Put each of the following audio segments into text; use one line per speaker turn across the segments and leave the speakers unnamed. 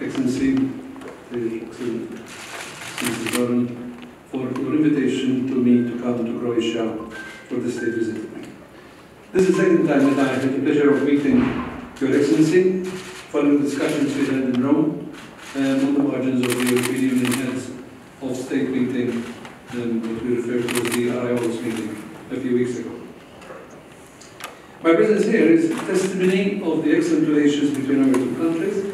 Excellency, Zoran, for your invitation to me to come to Croatia for the state visit. This is the second time that I had the pleasure of meeting Your Excellency, following discussions we had in Rome on the margins of the European Union heads of state meeting, what we refer to as the Ariolos meeting a few weeks ago. My presence here is testimony of the excellent relations between our two countries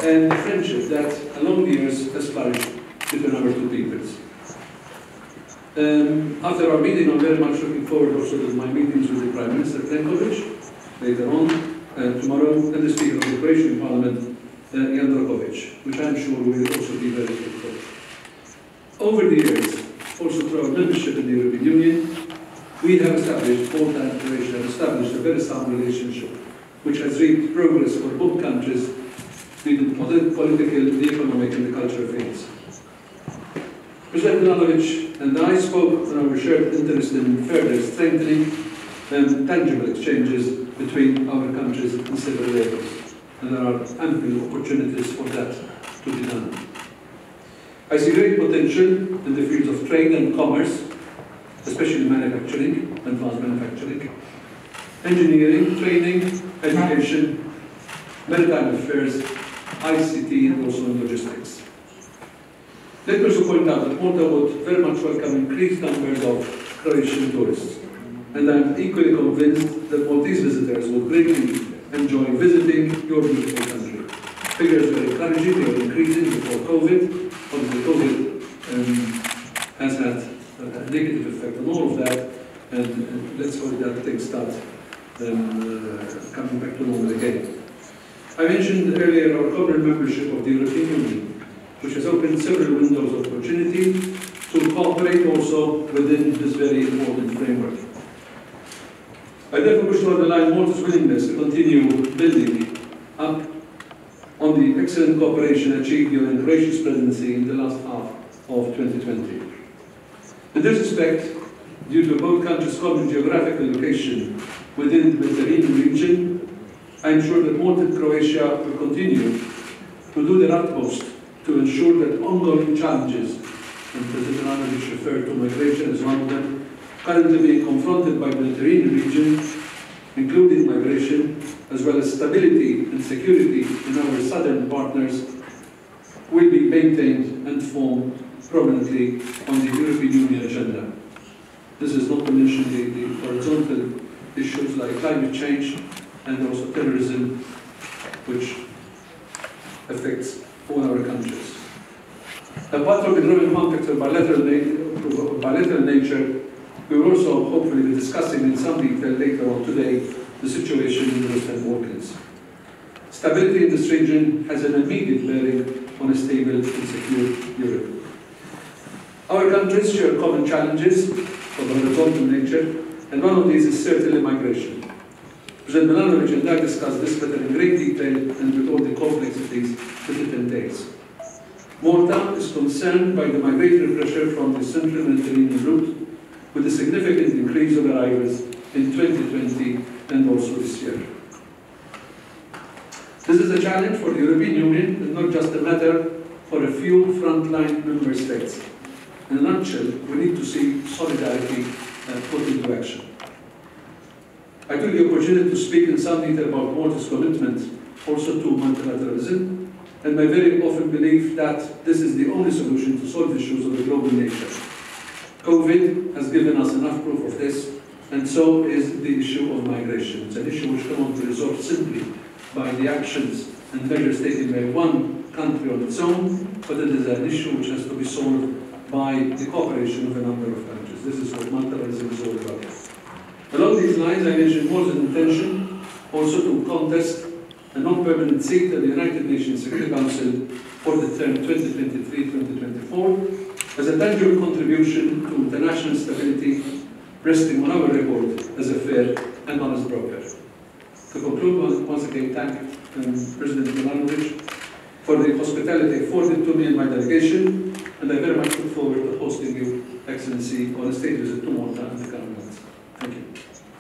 and the friendship that along the years has flourished between our two peoples. After our meeting, I'm very much looking forward also to my meetings with the Prime Minister Plenković later on, tomorrow, and the Speaker of the Croatian Parliament, Jandroković, which I'm sure will also be very fruitful. Over the years, also through our membership in the European Union, we have established, Malta and Croatia have established a very sound relationship, which has reaped progress for both countries in the political, the economic and the cultural fields. President Milanović and I spoke on our shared interest in further strengthening tangible exchanges between our countries in several areas, and there are ample opportunities for that to be done. I see great potential in the fields of trade and commerce, especially manufacturing, advanced manufacturing, engineering, training, education, maritime affairs, ICT, and also in logistics. Let me also point out that Malta would very much welcome increased numbers of Croatian tourists, and I am equally convinced that Maltese visitors will greatly enjoy visiting your beautiful country. Figures were encouraging, they were increasing before COVID. Obviously, COVID has had a negative effect on all of that, and let's hope that things start coming back to normal again. I mentioned earlier our common membership of the European Union, which has opened several windows of opportunity to cooperate also within this very important framework. I therefore wish to underline Malta's willingness to continue building up on the excellent cooperation achieved during Croatia's presidency in the last half of 2020. In this respect, due to both countries' common geographical location within the Mediterranean region, I am sure that Malta and Croatia will continue to do their utmost to ensure that ongoing challenges, and President Milanović referred to migration as one of them, currently being confronted by the Mediterranean region, including migration, as well as stability and security in our southern partners, will be maintained and form prominently on the European Union agenda. This is not to mention the horizontal issues like climate change and also terrorism, which affects all our countries. Apart from the growing context of bilateral nature, we will also hopefully be discussing in some detail later on today the situation in the Western Balkans. Stability in this region has an immediate bearing on a stable and secure Europe. Our countries share common challenges of a horizontal nature, and one of these is certainly migration. President Milanović and I discussed this matter in great detail and with all the complexities that it entails. Malta is concerned by the migratory pressure from the central Mediterranean route, with a significant increase of arrivals in 2020 and also this year. This is a challenge for the European Union and not just a matter for a few frontline member states. In a nutshell, we need to see solidarity put into action. I took the opportunity to speak in some detail about Malta's commitment also to multilateralism, and I very often believe that this is the only solution to solve issues of a global nature. COVID has given us enough proof of this, and so is the issue of migration. It's an issue which cannot be resolved simply by the actions and measures taken by one country on its own, but it is an issue which has to be solved by the cooperation of a number of countries. This is what multilateralism is all about. Along these lines, I mentioned Malta's intention also to contest a non-permanent seat at the United Nations Security Council for the term 2023-2024 as a tangible contribution to international stability, resting on our record as a fair and honest broker. To conclude, once again, thank President Milanović for the hospitality afforded to me and my delegation, and I very much look forward to hosting you, Excellency, on a state visit to Malta in the coming months. Thank you.